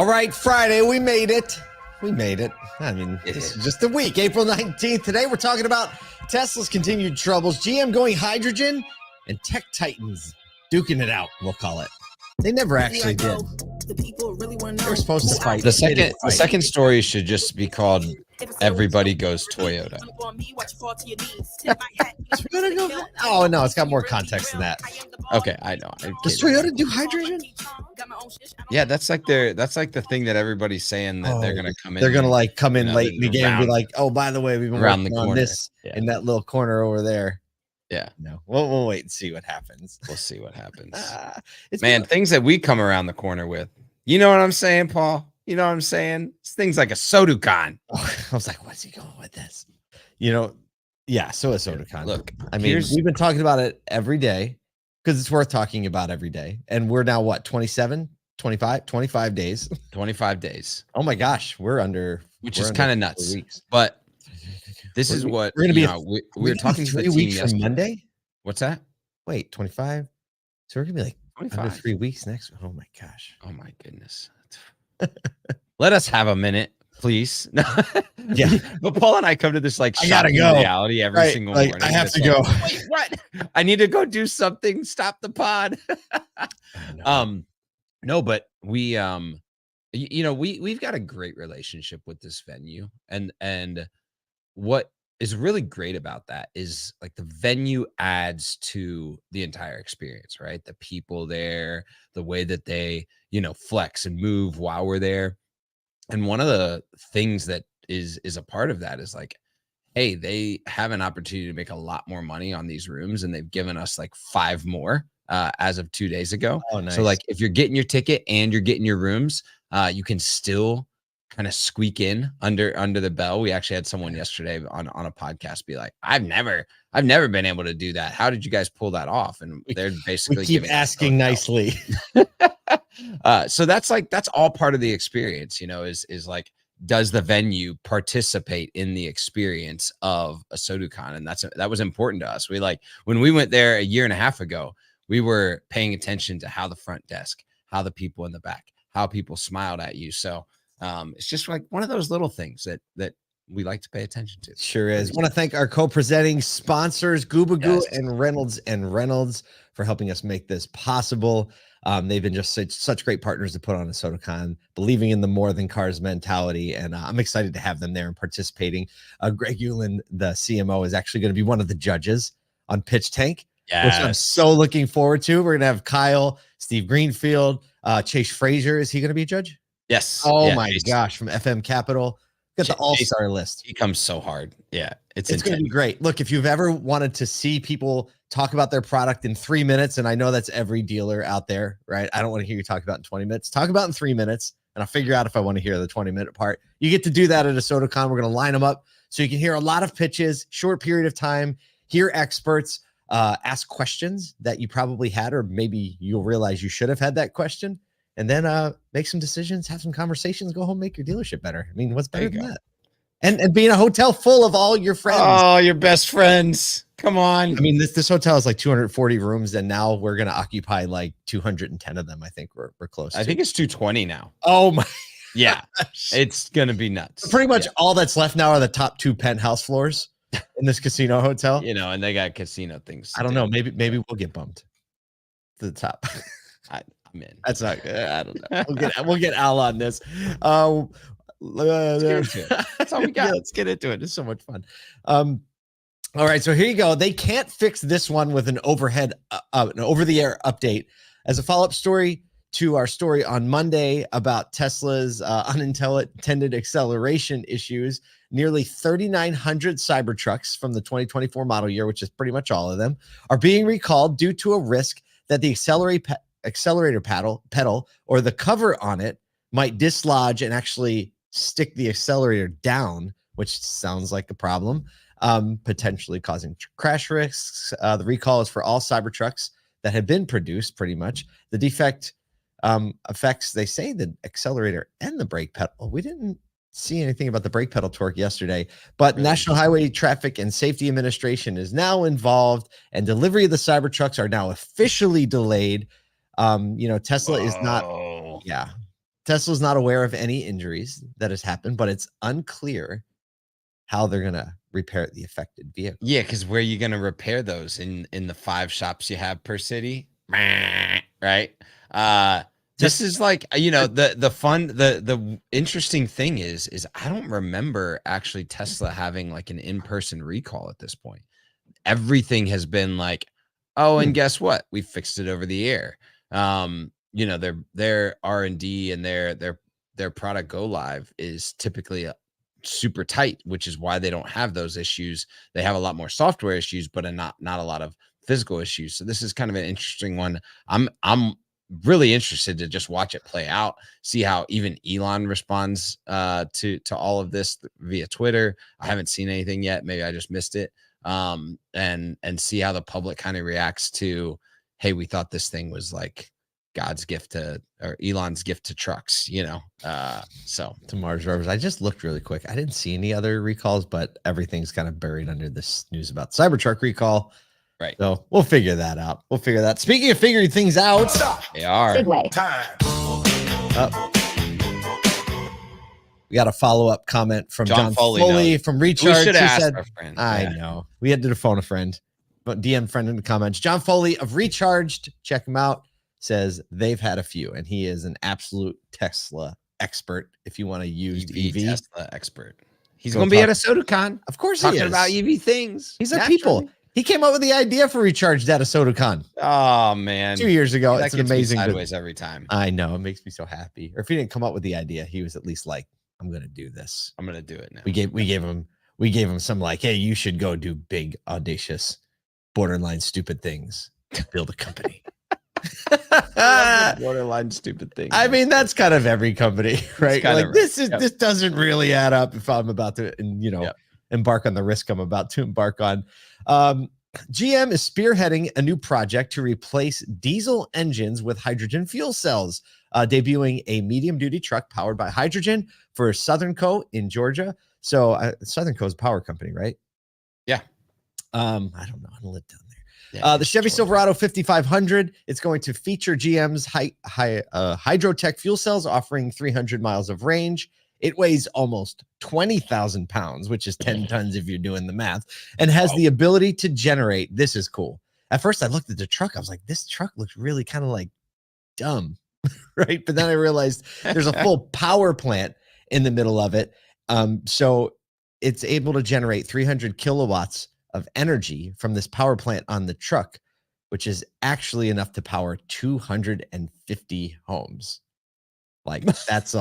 All right, Friday, we made it. We made it. I mean, this is just a week, April 19th. Today, we're talking about Tesla's continued troubles, GM going hydrogen, and tech titans duking it out, we'll call it. They never actually did. They were supposed to fight. The second story should just be called "Everybody Goes Toyota." Oh no, it's got more context than that. Okay, I know. Does Toyota do hydrogen? Yeah, that's like the thing that everybody's saying that they're gonna come in. They're gonna like come in late in the game and be like, "Oh, by the way, we've been around the working on corner this in that little corner over there." Yeah, no, we'll wait and see what happens. We'll see what happens. Man, things that we come around the corner with. You know what I'm saying, Paul? You know what I'm saying? It's things like ASOTU CON. Oh, I was like, what's he going with this? You know, yeah, so ASOTU CON. Look, I mean, we've been talking about it every day because it's worth talking about every day. And we're now what, 25 days. 25 days. Oh my gosh, which is kind of nuts. But this is what we're going to be. We're talking to the 3 team weeks yesterday. from Monday. What's that? Wait, 25. So we're gonna be like 25. under 3 weeks next. Oh my gosh. Oh my goodness. Let us have a minute, please. Yeah, but Paul and I come to this like I gotta go. reality every single morning. I have to go. Wait, what? I need to go do something. Stop the pod. No, but we we've got a great relationship with this venue, and what is really great about that is like the venue adds to the entire experience, right? The people there, the way that they, flex and move while we're there. And one of the things that is a part of that is like, hey, they have an opportunity to make a lot more money on these rooms, and they've given us like 5 more as of 2 days ago. Oh, nice. So like if you're getting your ticket and you're getting your rooms, you can still kind of squeak in under the bell. We actually had someone yesterday on a podcast be like, I've never been able to do that. How did you guys pull that off? And they're basically we keep asking nicely. So that's all part of the experience, is like, does the venue participate in the experience of ASOTU CON? And that was important to us. We when we went there a year and a half ago, we were paying attention to how the front desk, how the people in the back, how people smiled at you. So it's just like one of those little things that we like to pay attention to. Sure is. I want to thank our co-presenting sponsors, Gubagoo and Reynolds, for helping us make this possible. They've been just such great partners to put on ASOTU CON, believing in the more than cars mentality. And I'm excited to have them there and participating. Greg Ulan, the CMO, is actually going to be one of the judges on Pitch Tank, which I'm so looking forward to. We're going to have Kyle, Steve Greenfield, Chase Frazier. Is he going to be a judge? Yes. Oh my gosh, from FM Capital. Got the all-star list. He comes so hard. Yeah, it's going to be great. Look, if you've ever wanted to see people talk about their product in 3 minutes, and I know that's every dealer out there, right? I don't want to hear you talk about in 20 minutes. Talk about in 3 minutes, and I'll figure out if I want to hear the 20-minute part. You get to do that at ASOTU CON. We're going to line them up so you can hear a lot of pitches, short period of time, hear experts, ask questions that you probably had, or maybe you'll realize you should have had that question. And then make some decisions, have some conversations, go home, make your dealership better. I mean, what's better than that? And be in a hotel full of all your friends. Oh, your best friends. Come on. I mean, this hotel is like 240 rooms, and now we're going to occupy like 210 of them. I think we're close. I think it's 220 now. Oh my. Yeah. It's going to be nuts. Pretty much all that's left now are the top 2 penthouse floors in this casino hotel. And they got casino things. I don't know. Maybe we'll get bumped to the top. I'm in. That's not good. I don't know. We'll get Al on this. Let's get into it. That's all we got. Yeah, let's get into it. It's so much fun. All right, so here you go. They can't fix this one with an over-the-air update. As a follow-up story to our story on Monday about Tesla's unintended acceleration issues, nearly 3,900 Cybertrucks from the 2024 model year, which is pretty much all of them, are being recalled due to a risk that the accelerator pedal or the cover on it might dislodge and actually stick the accelerator down, which sounds like a problem, potentially causing crash risks. The recall is for all Cybertrucks that have been produced, pretty much. The defect affects, they say, the accelerator and the brake pedal. We didn't see anything about the brake pedal torque yesterday, but National Highway Traffic and Safety Administration is now involved, and delivery of the Cybertrucks are now officially delayed. Tesla is not, Tesla's not aware of any injuries that has happened, but it's unclear how they're going to repair the affected vehicle. Yeah, because where are you going to repair those in the 5 shops you have per city? Right. This is like, the interesting thing is I don't remember actually Tesla having like an in-person recall at this point. Everything has been like, oh, and guess what? We fixed it over the air. Their R&D and their product go live is typically super tight, which is why they don't have those issues. They have a lot more software issues, but not a lot of physical issues. So this is kind of an interesting one. I'm really interested to just watch it play out, see how even Elon responds to all of this via Twitter. I haven't seen anything yet. Maybe I just missed it. And see how the public kind of reacts to, hey, we thought this thing was like God's gift or Elon's gift to trucks, so to Mars rovers. I just looked really quick. I didn't see any other recalls, but everything's kind of buried under this news about Cybertruck recall. Right. So we'll figure that out. Speaking of figuring things out, they are. We got a follow-up comment from John Foley from Recharge. We should ask our friend. I know. We had to phone a friend, but DM friend in the comments. John Foley of Recharged. Check him out. Says they've had a few, and he is an absolute Tesla expert. If you want to use EV Tesla expert, he's going to be at ASOTU CON. Of course, talking about EV things. He's a people. He came up with the idea for Recharged at ASOTU CON. Oh man, 2 years ago. It's an amazing. Sideways every time. I know, it makes me so happy. Or if he didn't come up with the idea, he was at least like, "I'm going to do this. I'm going to do it now." We gave him some like, "Hey, you should go do big, audacious, borderline stupid things to build a company." Borderline stupid thing. I mean, that's kind of every company, right? Like right. This doesn't really add up if I'm about to, embark on the risk I'm about to embark on. GM is spearheading a new project to replace diesel engines with hydrogen fuel cells, debuting a medium-duty truck powered by hydrogen for Southern Co. in Georgia. So Southern Co. is a power company, right? Yeah. I don't know. I don't live down there. Yeah, the Chevy Silverado 5500, it's going to feature GM's Hydrotech fuel cells offering 300 miles of range. It weighs almost 20,000 pounds, which is 10 tons if you're doing the math, and has the ability to generate. This is cool. At first, I looked at the truck. I was like, this truck looks really kind of like dumb, right? But then I realized there's a full power plant in the middle of it. So it's able to generate 300 kilowatts of energy from this power plant on the truck, which is actually enough to power 250 homes. Like that's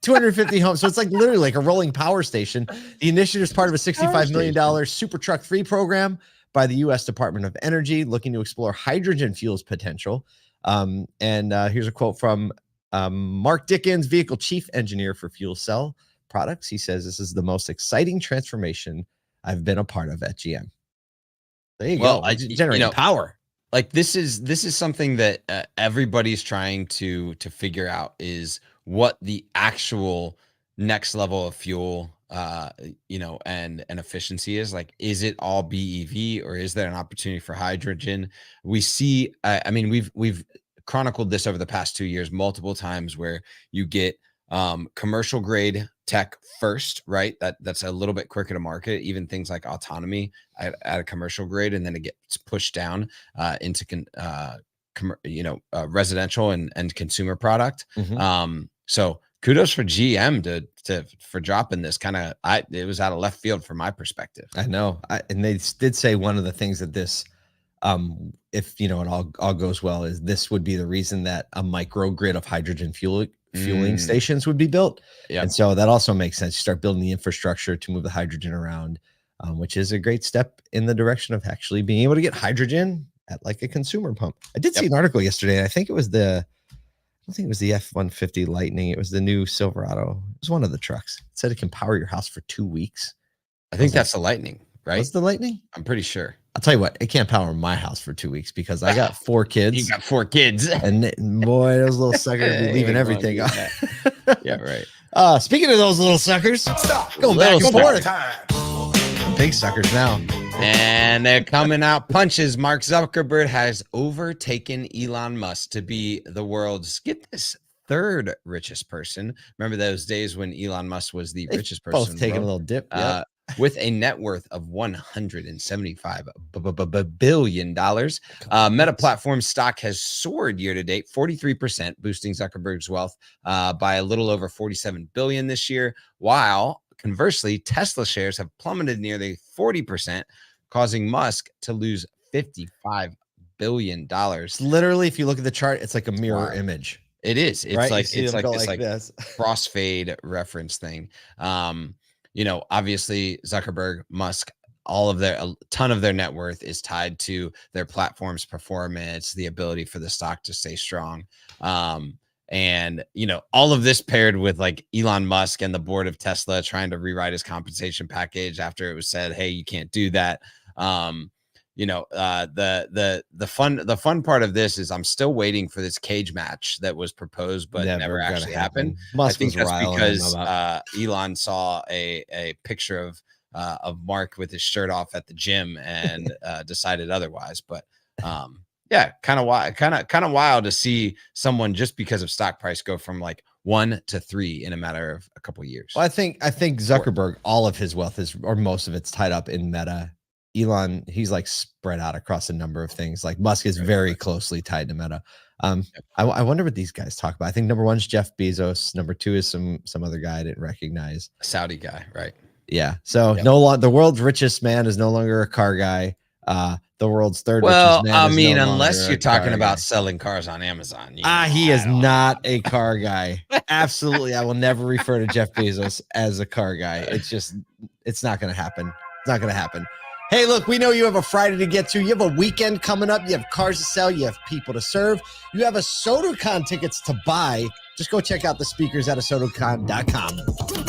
250 homes. So it's like literally like a rolling power station. The initiative is part of a $65 million Super Truck 3 program by the U.S. Department of Energy, looking to explore hydrogen fuels potential. Here's a quote from Mark Dickens, vehicle chief engineer for fuel cell products. He says, "This is the most exciting transformation I've been a part of at GM." There you go. Generating power. Like this is something that everybody's trying to figure out is what the actual next level of fuel, and efficiency is. Like, is it all BEV or is there an opportunity for hydrogen? We see, we've chronicled this over the past 2 years multiple times where you get commercial grade tech first, right? That's a little bit quicker to market, even things like autonomy at a commercial grade, and then it gets pushed down into residential and consumer product. So kudos for GM for dropping this it was out of left field from my perspective. I know. And they did say one of the things that this, if it all goes well, is this would be the reason that a microgrid of hydrogen fueling stations would be built. Yeah. And so that also makes sense. You start building the infrastructure to move the hydrogen around, which is a great step in the direction of actually being able to get hydrogen at like a consumer pump. I did see an article yesterday. I think it was the F-150 Lightning. It was the new Silverado. It was one of the trucks. It said it can power your house for 2 weeks. I think that's the Lightning, right? What's the Lightning? I'm pretty sure. I'll tell you what, it can't power my house for 2 weeks because I got 4 kids. You got 4 kids. And boy, those little suckers be leaving everything. Yeah, right. Speaking of those little suckers, going back and forth. Big suckers now. And they're coming out punches. Mark Zuckerberg has overtaken Elon Musk to be the world's, get this, third richest person. Remember those days when Elon Musk was the They've richest person both in the taken a world? little dip. Yep. With a net worth of $175 billion. Meta Platforms stock has soared year to date 43%, boosting Zuckerberg's wealth by a little over $47 billion this year, while conversely, Tesla shares have plummeted nearly 40%, causing Musk to lose $55 billion. It's literally, if you look at the chart, it's like a mirror image. It is. It's right? like You see them go this like this. crossfade reference thing. You know, obviously Zuckerberg, Musk, a ton of their net worth is tied to their platform's performance, the ability for the stock to stay strong. And you know, all of this paired with like Elon Musk and the board of Tesla trying to rewrite his compensation package after it was said, hey, you can't do that. You know, the fun part of this is I'm still waiting for this cage match that was proposed but never actually happened. Musk I think was that's riling because him up. Elon saw a picture of Mark with his shirt off at the gym and decided otherwise. But yeah, kind of wild to see someone just because of stock price go from like 1 to 3 in a matter of a couple of years. Well, I think Zuckerberg, all of his wealth is, or most of it's tied up in Meta. Elon, he's like spread out across a number of things. Like Musk is very closely tied to Meta. I wonder what these guys talk about. I think number 1 is Jeff Bezos. Number 2 is some other guy I didn't recognize. A Saudi guy, right? Yeah. So no longer the world's richest man is no longer a car guy. The world's third richest man. I mean, no unless you're talking about guy. Selling cars on Amazon. He is not a car guy. Absolutely. I will never refer to Jeff Bezos as a car guy. It's not going to happen. It's not going to happen. Hey, look, we know you have a Friday to get to. You have a weekend coming up. You have cars to sell. You have people to serve. You have ASOTU CON tickets to buy. Just go check out the speakers at ASOTUCON.com.